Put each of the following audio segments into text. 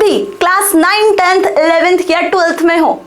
भी class 9, 10th, 11th या 12th में हो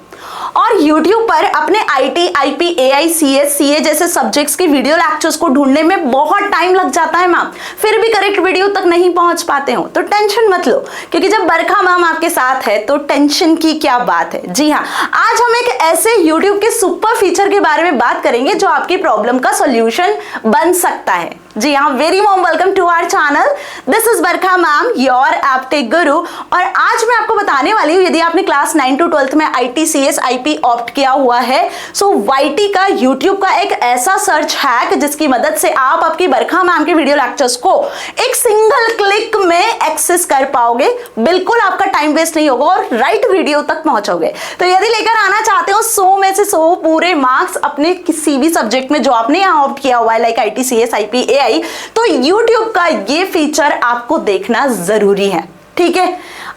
और YouTube पर अपने IT, IP, AI, CS, CA जैसे सब्जेक्ट्स के वीडियो लेक्चर्स को ढूंढने में बहुत टाइम लग जाता है मैम, फिर भी करेक्ट वीडियो तक नहीं पहुंच पाते हो तो टेंशन मत लो, क्योंकि जब बरखा मैम आपके साथ है तो टेंशन की क्या बात है। जी हाँ, आज हम एक ऐसे YouTube के सुपर फीचर के बारे में बात करेंगे जो आपकी प्रॉब्लम का सॉल्यूशन बन सकता है। जी हाँ, very warm welcome to our channel. This is Barkha ma'am, your Aptech guru. और आज मैं आपको बताने वाली हूँ, यदि आपने क्लास 9 to 12th में IT, CS, IP ऑप्ट किया हुआ है, सो YT का YouTube का एक ऐसा सर्च हैक जिसकी मदद से आप आपकी बरखा मैम के वीडियो लेक्चर्स को एक सिंगल क्लिक में एक्सेस कर पाओगे। बिल्कुल आपका टाइम वेस्ट नहीं होगा और राइट वीडियो तक पहुंचोगे। तो यदि लेकर आना चाहते हो 100 में से 100 पूरे मार्क्स अपने किसी भी सब्जेक्ट में जो आपने यहाँ ऑप्ट किया हुआ है, like IT, CS, IP, AI, तो YouTube का ये फीचर आपको देखना जरूरी है। ठीक है,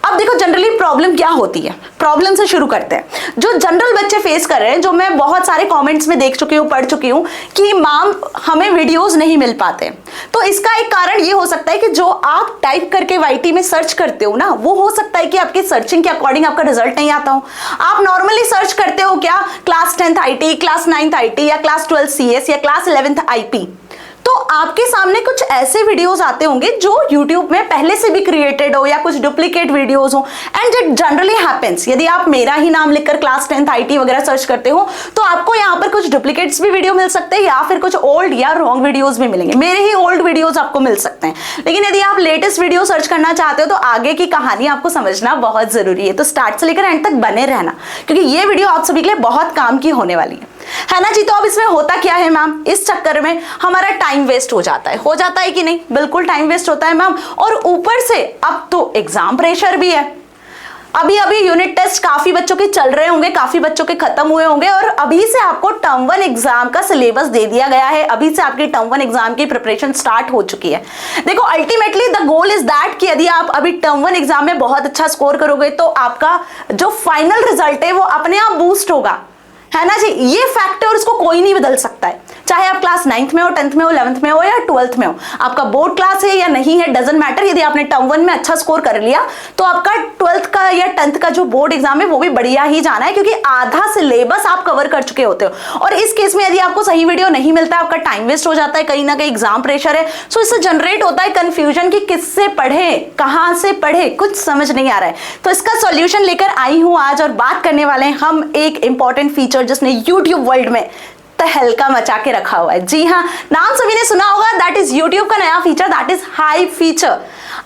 अब देखो जनरली प्रॉब्लम क्या होती है, प्रॉब्लम से शुरू करते हैं। जो जनरल बच्चे फेस कर रहे हैं, जो मैं बहुत सारे कमेंट्स में देख चुकी हूँ, पढ़ चुकी हूँ कि मैम हमें वीडियोस नहीं मिल पाते, तो इसका एक कारण ये हो सकता है कि जो आप टाइप करके YT में सर्च करते हो ना, वो हो सकता है कि आपकी सर्चिंग के अकॉर्डिंग आपका रिजल्ट नहीं आता हो। आप नॉर्मली सर्च करते हो क्या, class 10th IT, class 9th IT या क्लास 12th CS या क्लास 11th IP, तो आपके सामने कुछ ऐसे वीडियोस आते होंगे जो YouTube में पहले से भी क्रिएटेड हो या कुछ डुप्लीकेट वीडियोस हो। एंड इट जनरली हैपेंस, यदि आप मेरा ही नाम लिखकर क्लास 10th IT वगैरह सर्च करते हो तो आपको यहाँ पर कुछ डुप्लीकेट्स भी वीडियो मिल सकते हैं या फिर कुछ ओल्ड या रॉन्ग वीडियोस भी मिलेंगे। मेरे ही ओल्ड वीडियोस आपको मिल सकते हैं, लेकिन यदि आप लेटेस्ट वीडियो सर्च करना चाहते हो तो आगे की कहानी आपको समझना बहुत जरूरी है। तो स्टार्ट से लेकर एंड तक बने रहना, क्योंकि ये वीडियो आप सभी के लिए बहुत काम की होने वाली है ना जी। तो अब इसमें होता क्या है मैम, इस चक्कर में हमारा टाइम वेस्ट हो जाता है कि नहीं, बिल्कुल टाइम वेस्ट होता है मैम। और ऊपर से अब तो एग्जाम प्रेशर भी है। अभी यूनिट टेस्ट काफी बच्चों के चल रहे होंगे, काफी बच्चों के खत्म हुए होंगे और अभी से आपको टर्म 1 एग्जाम का सिलेबस दे दिया गया है। अभी से आपकी टर्म 1 एग्जाम की प्रिपरेशन स्टार्ट हो चुकी है। देखो ultimately the goal is that कि यदि आप अभी टर्म 1 एग्जाम में बहुत अच्छा स्कोर करोगे तो आपका जो फाइनल रिजल्ट है वो अपने आप बूस्ट होगा, है ना जी। ये फैक्टर उसको कोई नहीं बदल सकता है, चाहे आप क्लास 9th में हो, 10th में हो, 11th में हो या 12th में हो। आपका बोर्ड क्लास है या नहीं है, डजंट मैटर। यदि आपने टर्म 1 में अच्छा स्कोर कर लिया तो आपका 12th का या 10th का जो बोर्ड एग्जाम है वो भी बढ़िया ही जाना है, क्योंकि आधा सिलेबस आप कवर कर चुके होते हो। और इस केस में यदि आपको सही वीडियो नहीं मिलता, आपका टाइम वेस्ट हो जाता है, कहीं ना कहीं एग्जाम प्रेशर है, सो इससे जनरेट होता है कंफ्यूजन कि किससे पढ़े, कहां से पढ़े, कुछ समझ नहीं आ रहा है। तो इसका सॉल्यूशन लेकर आई हूं आज और बात करने वाले हैं हम एक इंपॉर्टेंट फीचर जिसने YouTube वर्ल्ड में तहलका मचा के रखा हुआ है। जी हाँ, नाम सभी ने सुना होगा, दैट इज YouTube का नया feature, that is hype feature.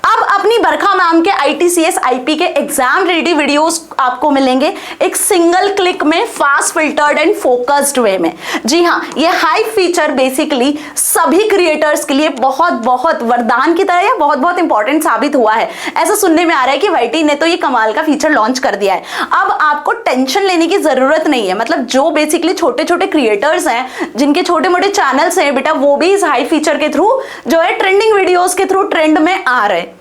अब अपनी बरखा मैम के IT, CS, IP के एग्जाम रेडी वीडियोस आपको मिलेंगे एक सिंगल क्लिक में, फास्ट फिल्टर्ड एंड फोकस्ड वे में। जी हाँ, ये हाइप फीचर बेसिकली सभी क्रिएटर्स के लिए बहुत बहुत वरदान की तरह या बहुत बहुत इंपॉर्टेंट साबित हुआ है। ऐसा सुनने में आ रहा है कि YT ने तो ये कमाल का फीचर लॉन्च कर दिया है। अब आपको टेंशन लेने की जरूरत नहीं है, मतलब जो बेसिकली छोटे छोटे क्रिएटर्स हैं, जिनके छोटे मोटे चैनल्स हैं बेटा, वो भी इस हाइप फीचर के थ्रू जो है ट्रेंडिंग वीडियोस के थ्रू ट्रेंड में आ रहे हैं,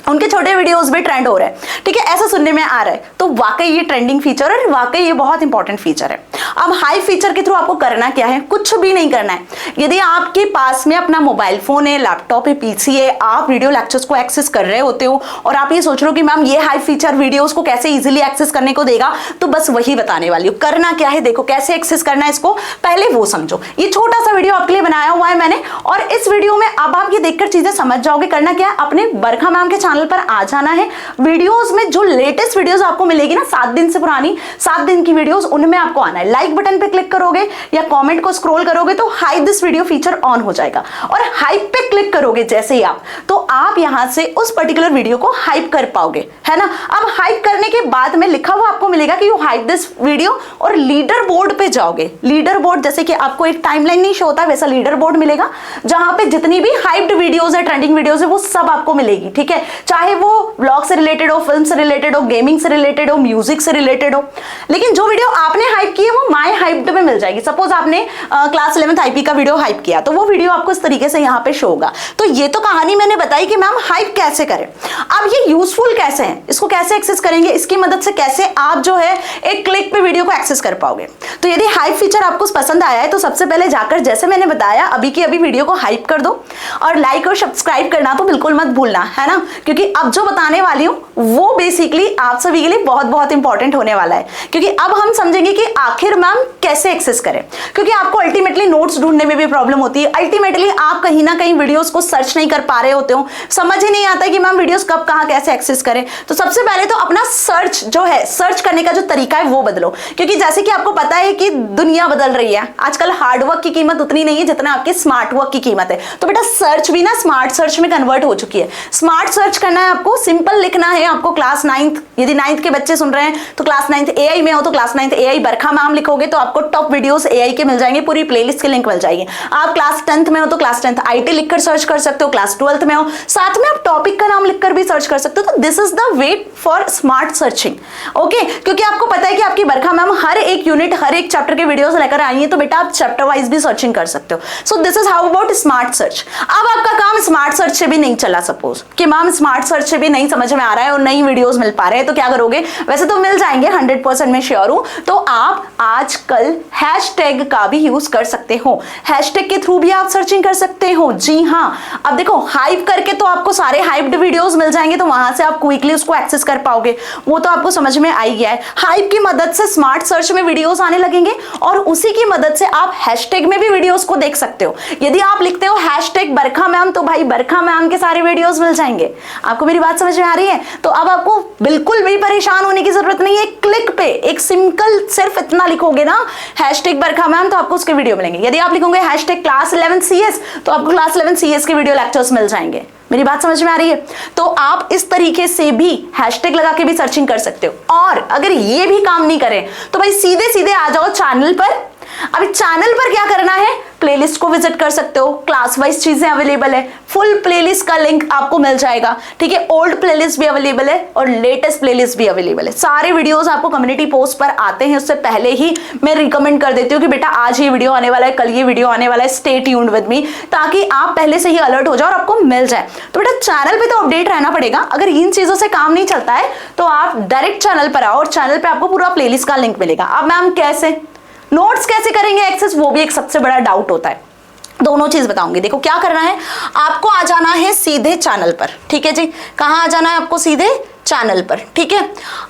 उनके छोटे वीडियोस भी ट्रेंड हो रहे हैं। ठीक है, ऐसा सुनने में आ रहा है। तो वाकई ये ट्रेंडिंग फीचर है, वाकई ये बहुत इंपॉर्टेंट फीचर है। अब हाई फीचर के थ्रू आपको करना क्या है, कुछ भी नहीं करना है। यदि आपके पास में अपना मोबाइल फोन है, लैपटॉप है, PC है, आप वीडियो लेक्चर्स को एक्सेस कर रहे होते हो और आप ये सोच रहे हो कि मैम ये हाई फीचर वीडियोस को कैसे इजीली एक्सेस करने को देगा, तो बस वही बताने वाली हूँ। करना क्या है, देखो कैसे एक्सेस करना है इसको, पहले वो समझो। ये छोटा सा वीडियो आपके लिए बनाया हुआ है मैंने, और इस वीडियो में अब आप ये देखकर चीजें समझ जाओगे। करना क्या है, अपने बरखा मैम के चैनल पर आ जाना है। वीडियोस में जो लेटेस्ट वीडियोस आपको मिलेगी ना, 7 दिन से पुरानी, 7 दिन की वीडियोस, उनमें आपको आना है। लाइक बटन पे क्लिक करोगे या कमेंट को स्क्रॉल करोगे तो hype this video feature on हो जाएगा, और हाइप पे क्लिक करोगे जैसे ही आप, तो आप यहां से उस पर्टिकुलर वीडियो को हाइप कर पाओगे, है ना। अब हाइप करने के बाद में लिखा हुआ आपको मिलेगा कि यू हाइप दिस वीडियो, और लीडर बोर्ड पे जाओगे। लीडर बोर्ड, जैसे कि आपको एक टाइमलाइन नहीं शो होता, वैसा लीडर बोर्ड मिलेगा जहां पे जितनी भी हाइप्ड वीडियोस है, ट्रेंडिंग वीडियोस है, वो सब आपको मिलेगी। ठीक है, चाहे वो ब्लॉग से रिलेटेड हो, फिल्म से रिलेटेड हो, गेमिंग से रिलेटेड हो, म्यूजिक से रिलेटेड हो। लेकिन जो वीडियो आपने हाइप की है वो माय हाइप्ड में मिल जाएगी। सपोज आपने क्लास 11th IP का वीडियो हाइप किया, तो वो वीडियो आपको इस तरीके से यहाँ पे शो होगा। तो ये तो कहानी मैंने बताई कि मैम हाइप कैसे करें। अब ये यूजफुल कैसे है, इसको कैसे एक्सेस करेंगे, इसकी मदद से कैसे आप जो है एक क्लिक पे वीडियो को एक्सेस कर पाओगे। तो यदि हाइप फीचर आपको पसंद आया है तो सबसे पहले जाकर जैसे मैंने बताया अभी की अभी वीडियो को हाइप कर दो और लाइक और सब्सक्राइब करना तो बिल्कुल मत भूलना, है ना, क्योंकि अब जो बताने वाली हूं वो बेसिकली आप सभी के लिए बहुत बहुत इंपॉर्टेंट होने वाला है, क्योंकि अब हम समझेंगे कि आखिर मैम कैसे एक्सेस करें। क्योंकि आपको अल्टीमेटली नोट्स ढूंढने में भी प्रॉब्लम होती है, अल्टीमेटली आप कहीं ना कहीं वीडियोस को सर्च नहीं कर पा रहे होते हो, समझ ही नहीं आता कि मैम वीडियोस कब कहां कैसे एक्सेस करें। तो सबसे पहले तो अपना सर्च जो है, सर्च करने का जो तरीका है वो बदलो, क्योंकि जैसे कि आपको पता है कि दुनिया बदल रही है, आजकल हार्ड वर्क की कीमत उतनी नहीं है जितना आपके स्मार्ट वर्क की कीमत है। तो बेटा सर्च भी ना स्मार्ट सर्च में कन्वर्ट हो चुकी है। स्मार्ट सर्च करना है आपको, सिंपल लिखना है आपको क्लास 9th, यदि 9th के बच्चे सुन रहे हैं तो क्लास 9th AI में हो तो क्लास 9th AI बरखा मैम लिखोगे तो आपको टॉप वीडियोस AI के मिल जाएंगे, पूरी प्लेलिस्ट के लिंक मिल जाएगी। आप क्लास 10th में हो तो क्लास 10th IT लिखकर सर्च कर सकते हो, क्लास 12th में हो साथ में आप टॉपिक का नाम लिखकर भी सर्च कर सकते हो। तो this is the way for smart searching, okay, क्योंकि आपको पता है कि आपकी बरखा मैम हर एक यूनिट हर एक चैप्टर के वीडियोस लेकर आई है, तो बेटा आप चैप्टर वाइज भी सर्चिंग कर सकते हो। So this is how about smart search. अब आपका काम स्मार्ट सर्च से भी नहीं चला, सपोज कि मैम स्मार्ट सर्च से भी नहीं समझ में आ रहा है और नई वीडियोस मिल पा रहे हैं, तो क्या करोगे, वैसे तो मिल जाएंगे 100% मैं श्योर हूं। तो आप आजकल हैशटैग का भी यूज कर सकते हो, हैशटैग के थ्रू भी आप सर्चिंग कर सकते हो। जी हाँ, अब देखो हाइप करके तो आपको सारे हाइप्ड वीडियोस मिल जाएंगे, तो वहां से आप क्विकली उसको एक्सेस कर पाओगे, वो तो आपको समझ में आ ही गया है। हाइप की मदद से स्मार्ट सर्च में वीडियोस आने लगेंगे और उसी की मदद से आप हैशटैग में भी वीडियोस को देख सकते हो। यदि आप लिखते हो हैशटैग बरखा मैम तो भाई बरखा मैम के सारे वीडियोस मिल जाएंगे। आपको मेरी बात समझ में आ रही है? तो अब आपको बिल्कुल भी परेशान होने की जरूरत नहीं है, क्लिक पे एक सिंपल सिर्फ इतना लिखोगे ना हैशटैग बरखा मैम तो आपको उसके वीडियो मिलेंगे। यदि आप लिखोगे हैशटैग क्लास 11 CS तो आपको क्लास 11 CS के वीडियो लेक्चर्स मिल जाएंगे। मेरी बात समझ में आ रही है? तो आप इस तरीके से भी हैशटैग लगा के भी सर्चिंग कर सकते हो। और अगर ये भी काम नहीं करे तो भाई सीधे सीधे आ जाओ चैनल पर। अभी चैनल पर क्या करना है, प्लेलिस्ट को विजिट कर सकते हो, क्लास वाइज चीजें अवेलेबल है, फुल प्लेलिस्ट का लिंक आपको मिल जाएगा, ठीक है, ओल्ड प्लेलिस्ट भी अवेलेबल है और लेटेस्ट प्लेलिस्ट भी अवेलेबल है। सारे वीडियोस आपको कम्युनिटी पोस्ट पर आते हैं, उससे पहले ही मैं रिकमेंड कर देती हूँ कि बेटा आज ये वीडियो आने वाला है, कल ये वीडियो आने वाला है, स्टे ट्यून्ड विद मी, ताकि आप पहले से ही अलर्ट हो जाओ और आपको मिल जाए। तो बेटा चैनल पे तो अपडेट रहना पड़ेगा। अगर इन चीजों से काम नहीं चलता है तो आप डायरेक्ट चैनल पर आओ और चैनल पे आपको पूरा प्लेलिस्ट का लिंक मिलेगा। अब मैम कैसे नोट्स कैसे करेंगे एक्सेस, वो भी एक सबसे बड़ा डाउट होता है। दोनों चीज बताऊंगी। देखो क्या करना है, आपको आ जाना है सीधे चैनल पर, ठीक है जी। कहां आ जाना है आपको, सीधे चैनल पर, ठीक है।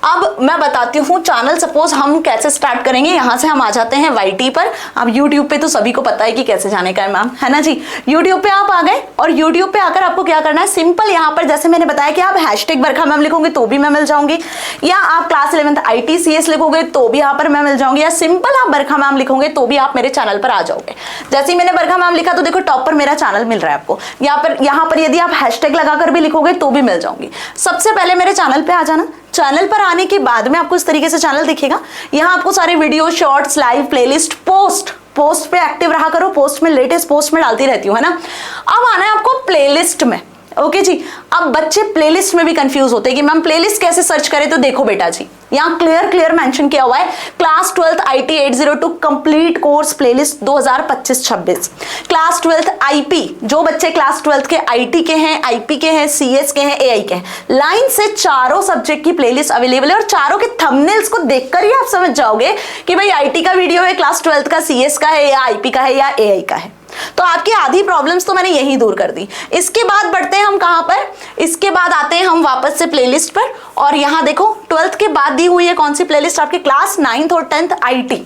अब मैं बताती हूँ चैनल सपोज हम कैसे स्टार्ट करेंगे। यहां से हम आ जाते हैं YT पर। अब YouTube पे तो सभी को पता है कि कैसे जाने का है मैम, है ना जी। YouTube पे आप आ गए और YouTube पे आकर आपको क्या करना है, सिंपल यहाँ पर जैसे मैंने बताया कि आप हैशटैग बरखा मैम लिखोगे तो भी मैं मिल जाऊंगी, या आप क्लास 11th IT CS लिखोगे तो भी यहाँ पर मैं मिल जाऊंगी, या सिंपल आप बरखा मैम लिखोगे तो भी आप मेरे चैनल पर आ जाओगे। जैसे ही मैंने बरखा मैम लिखा तो देखो टॉप पर मेरा चैनल मिल रहा है आपको। यहाँ पर यदि आप हैशटैग लगाकर भी लिखोगे तो भी मिल जाऊंगी। सबसे पहले मेरे चैनल पे आ जाना। चैनल पर आने के बाद में आपको इस तरीके से चैनल दिखेगा। यहाँ आपको सारे video, shorts, live, playlist, post पे एक्टिव रहा करो, पोस्ट में लेटेस्ट पोस्ट में डालती रहती हूँ, है ना। अब आना है आपको प्लेलिस्ट में, ओके जी। अब बच्चे प्लेलिस्ट में भी कंफ्यूज होते हैं कि मैम प्लेलिस्ट कैसे सर्च करें, तो देखो बेटा जी यहाँ क्लियर मेंशन किया हुआ है class 12th IT 802 complete course playlist 2025-26। Class 12th IP, जो बच्चे क्लास 12th के IT के हैं, IP के हैं, CS के हैं, AI के हैं, लाइन से चारों सब्जेक्ट की प्लेलिस्ट अवेलेबल है और चारों के थंबनेल्स को देखकर ही आप समझ जाओगे कि भाई IT का वीडियो है, क्लास 12th का CS का है, या IP का है, या AI का है। तो आपकी आधी प्रॉब्लम्स तो मैंने यही दूर कर दी। इसके बाद बढ़ते हैं हम कहां पर, इसके बाद आते हैं हम वापस से प्लेलिस्ट पर। और यहां देखो 12th के बाद दी हुई है कौन सी प्लेलिस्ट, आपके क्लास 9th और 10th IT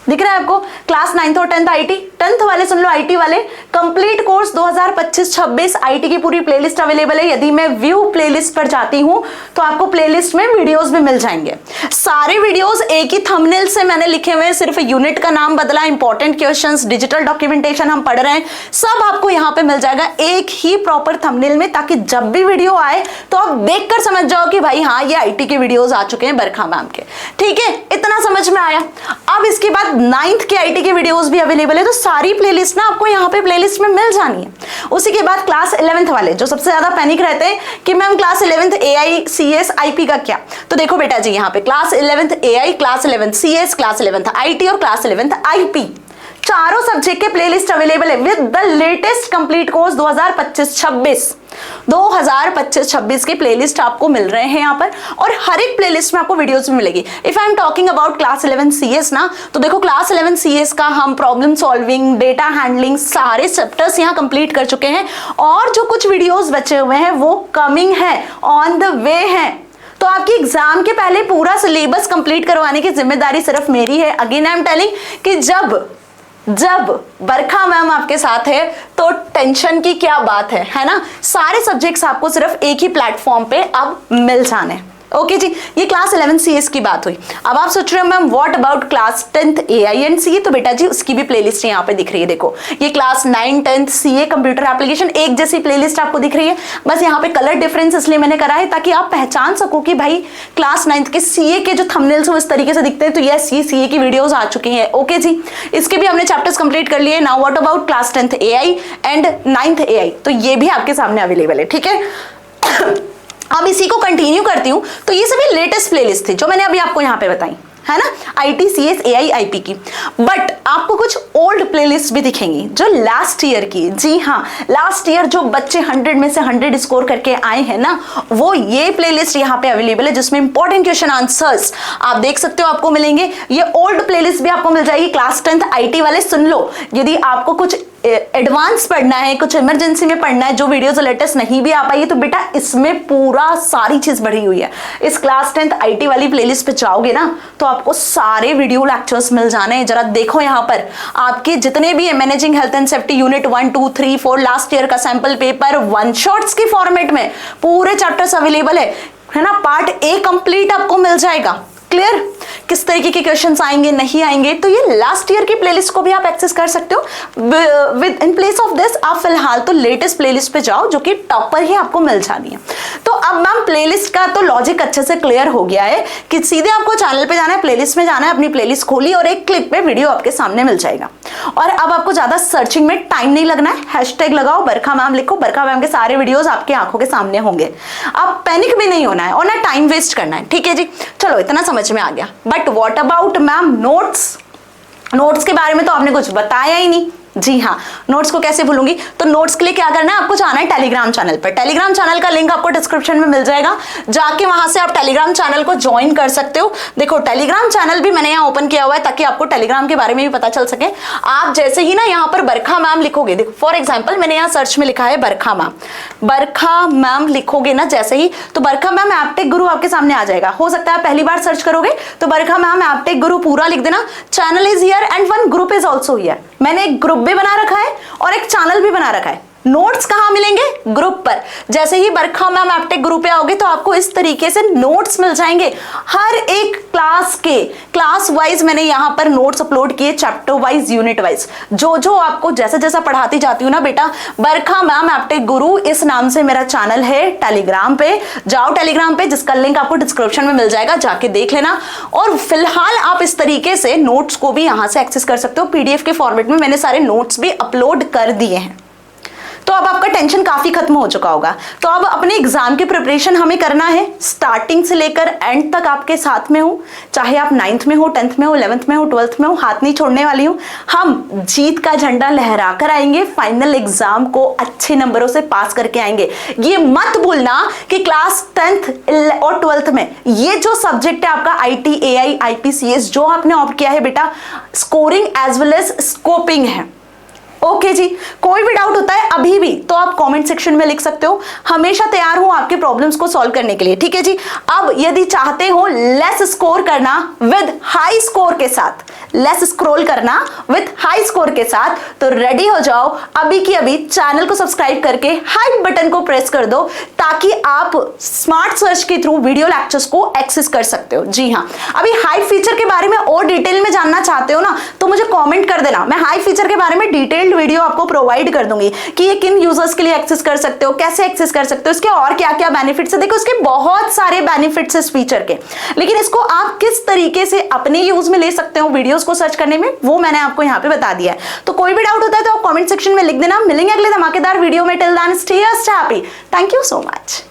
दिख रहा है आपको। क्लास 9th और 10th IT, 10th वाले सुन लो, IT वाले कंप्लीट कोर्स 2025-26 IT की पूरी प्लेलिस्ट अवेलेबल है। यदि मैं व्यू प्लेलिस्ट पर जाती हूं तो आपको प्लेलिस्ट में वीडियोस भी मिल जाएंगे। सारे वीडियोस एक ही थंबनेल से मैंने लिखे हुए हैं, सिर्फ यूनिट का नाम बदला, इंपॉर्टेंट क्वेश्चंस, डिजिटल डॉक्यूमेंटेशन हम पढ़ रहे हैं, सब आपको यहाँ पे मिल जाएगा एक ही प्रॉपर थंबनेल में, ताकि जब भी वीडियो आए तो आप देखकर समझ जाओ कि भाई हाँ ये IT के वीडियोस आ चुके हैं बरखा मैम के, ठीक है। इतना समझ में आया। अब इसके बाद 9th के IT के वीडियोस भी अवेलेबल है, तो सारी प्लेलिस्ट ना आपको यहाँ पे प्लेलिस्ट में मिल जानी है। उसी के बाद क्लास 11th वाले जो सबसे ज्यादा पैनिक रहते हैं कि ma'am class 11th AI CS IP का क्या, तो देखो बेटा जी यहाँ पे class 11th AI, class 11th CS, class 11th IT और क्लास 11th IP चारों सब्जेक्ट के प्लेलिस्ट अवेलेबल है with the latest complete course 2025-26 के प्लेलिस्ट आपको मिल रहे हैं यहाँ पर, और हर एक प्लेलिस्ट में आपको वीडियोस भी मिलेगी। If I am talking about class 11 CS ना, तो देखो क्लास 11 CS का हम प्रॉब्लम सॉल्विंग, डेटा हैंडलिंग सारे चैप्टर्स यहाँ कंप्लीट कर चुके हैं, और जो कुछ वीडियोस बचे हुए हैं वो कमिंग है, ऑन द वे है। तो आपकी एग्जाम के पहले पूरा सिलेबस कंप्लीट करवाने की जिम्मेदारी सिर्फ मेरी है। अगेन आई एम टेलिंग कि जब बरखा मैम आपके साथ है तो टेंशन की क्या बात है ना। सारे सब्जेक्ट्स आपको सिर्फ एक ही प्लेटफॉर्म पे अब मिल जाने। ओके जी, ये क्लास 11 CS की बात हुई। अब आप सोच रहे हो ma'am what about class 10th AI and CA, तो बेटा जी उसकी भी प्लेलिस्ट यहाँ पे दिख रही है। देखो ये class 9, 10th CA computer application एक जैसी प्लेलिस्ट आपको दिख रही है, बस यहाँ पे कलर डिफरेंस इसलिए मैंने करा है ताकि आप पहचान सको कि भाई क्लास 9th के CA के जो थंबनेल्स वो इस तरीके से दिखते हैं, तो यस ये CA की वीडियोज आ चुकी है। ओके जी, इसके भी हमने चैप्टर्स कंप्लीट कर लिए। Now what about class 10th AI and 9th AI, तो ये भी आपके सामने अवेलेबल है। ठीक है, अब इसी को कंटिन्यू करती हूँ। तो ये सभी लेटेस्ट प्लेलिस्ट थी जो मैंने अभी आपको यहाँ पे बताई है ना, IT CS AI IP की। बट आपको कुछ ओल्ड प्लेलिस्ट भी दिखेंगी जो लास्ट ईयर की, जी हाँ लास्ट ईयर जो बच्चे 100 में से 100 स्कोर करके आए हैं ना, वो ये प्लेलिस्ट यहाँ पे अवेलेबल है जिसमें इंपॉर्टेंट क्वेश्चन आंसर्स आप देख सकते हो आपको मिलेंगे। ये ओल्ड प्लेलिस्ट भी आपको मिल जाएगी। क्लास 10th IT वाले सुन लो, यदि आपको कुछ एडवांस पढ़ना है, कुछ इमरजेंसी में पढ़ना है, जो वीडियोस लेटेस्ट नहीं भी आ पाई है, तो बेटा इसमें पूरा सारी चीज भरी हुई है। इस क्लास 10th IT वाली प्लेलिस्ट पे जाओगे ना तो आपको सारे वीडियो लेक्चर्स मिल जाने हैं। जरा देखो यहाँ पर आपके जितने भी managing health and safety unit 1, 2, 3, 4 last year का सैंपल पेपर 1 शॉट्स की फॉर्मेट में पूरे चैप्टर्स अवेलेबल है ना। पार्ट A कंप्लीट आपको मिल जाएगा। क्लियर, किस तरीके के क्वेश्चंस आएंगे नहीं आएंगे, तो ये लास्ट ईयर की प्लेलिस्ट को भी आप एक्सेस कर सकते हो। With in place of this आप फिलहाल तो लेटेस्ट प्लेलिस्ट पे जाओ जो कि टॉप पर ही आपको मिल जानी है। तो अब मैम प्लेलिस्ट का तो लॉजिक अच्छे से क्लियर हो गया है कि सीधे आपको चैनल पे जाना है, प्लेलिस्ट में जाना है, अपनी प्लेलिस्ट खोली और एक क्लिक पे वीडियो आपके सामने मिल जाएगा। और अब आपको ज्यादा सर्चिंग में टाइम नहीं लगना है। हैशटैग लगाओ, बरखा मैम लिखो, बरखा मैम के सारे वीडियोस आपके आंखों के सामने होंगे। अब पैनिक भी नहीं होना है और ना टाइम वेस्ट करना है। ठीक है जी, चलो इतना समझ में आ गया। But what about ma'am notes के बारे में तो आपने कुछ बताया ही नहीं। जी हाँ, नोट्स को कैसे भूलूंगी। तो नोट्स के लिए क्या करना है, आपको जाना है टेलीग्राम चैनल पर। टेलीग्राम चैनल का लिंक आपको डिस्क्रिप्शन में मिल जाएगा, जाके वहां से आप टेलीग्राम चैनल को ज्वाइन कर सकते हो। देखो टेलीग्राम चैनल भी मैंने यहाँ ओपन किया हुआ है ताकि आपको टेलीग्राम के बारे में भी पता चल सके। आप जैसे ही ना यहाँ पर बरखा मैम लिखोगे, देखो फॉर एग्जाम्पल मैंने यहाँ सर्च में लिखा है बरखा मैम लिखोगे ना जैसे ही, तो बरखा मैम एप्टेक गुरु आपके सामने आ जाएगा। हो सकता है आप पहली बार सर्च करोगे तो बरखा मैम एप्टेक गुरु पूरा लिख देना। Channel is here and one group is also here. मैंने एक ग्रुप भी बना रखा है और एक चैनल भी बना रखा है। नोट्स कहां मिलेंगे, ग्रुप पर। जैसे ही बरखा मैम एप्टेक ग्रुप पे आओगे तो आपको इस तरीके से नोट्स मिल जाएंगे हर एक क्लास के। क्लास वाइज मैंने यहां पर नोट्स अपलोड किए, चैप्टर वाइज, यूनिट वाइज, जो आपको जैसा जैसा पढ़ाती जाती हूँ ना बेटा। बरखा मैम एप्टेक गुरु इस नाम से मेरा चैनल है टेलीग्राम पे। जाओ टेलीग्राम पे, जिसका लिंक आपको डिस्क्रिप्शन में मिल जाएगा, जाके देख लेना। और फिलहाल आप इस तरीके से नोट्स को भी यहां से एक्सेस कर सकते हो। PDF के फॉर्मेट में मैंने सारे नोट्स भी अपलोड कर दिए हैं। तो अब आपका टेंशन काफी खत्म हो चुका होगा। तो अब अपने एग्जाम की प्रिपरेशन हमें करना है, स्टार्टिंग से लेकर एंड तक आपके साथ में हूं। चाहे आप 9th में हो, 10th में हो, 11th में हो, 12th में हो, हाथ नहीं छोड़ने वाली हूं। हम जीत का झंडा लहरा कर आएंगे, फाइनल एग्जाम को अच्छे नंबरों से पास करके आएंगे। ये मत भूलना कि क्लास 10th और 12th में ये जो सब्जेक्ट है आपका IT AI IP CS जो आपने ऑप्ट किया है बेटा, scoring as well as scoping है। ओके जी, कोई भी डाउट होता है अभी भी तो आप कमेंट सेक्शन में लिख सकते हो। हमेशा तैयार हूं आपके प्रॉब्लम्स को सॉल्व करने के लिए। ठीक है जी, अब यदि चाहते हो लेस स्कोर करना विद हाई स्कोर के साथ, लेस स्क्रॉल करना विद हाई स्कोर के साथ, तो रेडी हो जाओ। अभी की अभी चैनल को सब्सक्राइब करके हाइप बटन को प्रेस कर दो ताकि आप स्मार्ट सर्च के थ्रू वीडियो लेक्चर्स को एक्सेस कर सकते हो। जी हाँ, अभी हाइप फीचर के बारे में और डिटेल में जानना चाहते हो ना, तो मुझे कॉमेंट कर देना। मैं हाइप फीचर के बारे में डिटेल्ड वीडियो आपको प्रोवाइड कर दूंगी कि ये किन यूजर्स के लिए एक्सेस कर सकते हो, कैसे एक्सेस कर सकते हो, इसके और क्या क्या बेनिफिट्स है। देखो इसके बहुत सारे बेनिफिट्स इस फीचर के, लेकिन इसको आप किस तरीके से अपने यूज में ले सकते हो वीडियोस को सर्च करने में, वो मैंने आपको यहाँ पे बता दिया है। तो कोई भी डाउट होता है तो आप कमेंट सेक्शन में लिख देना। मिलेंगे अगले धमाकेदार वीडियो में। Till then stay happy. Thank you so much.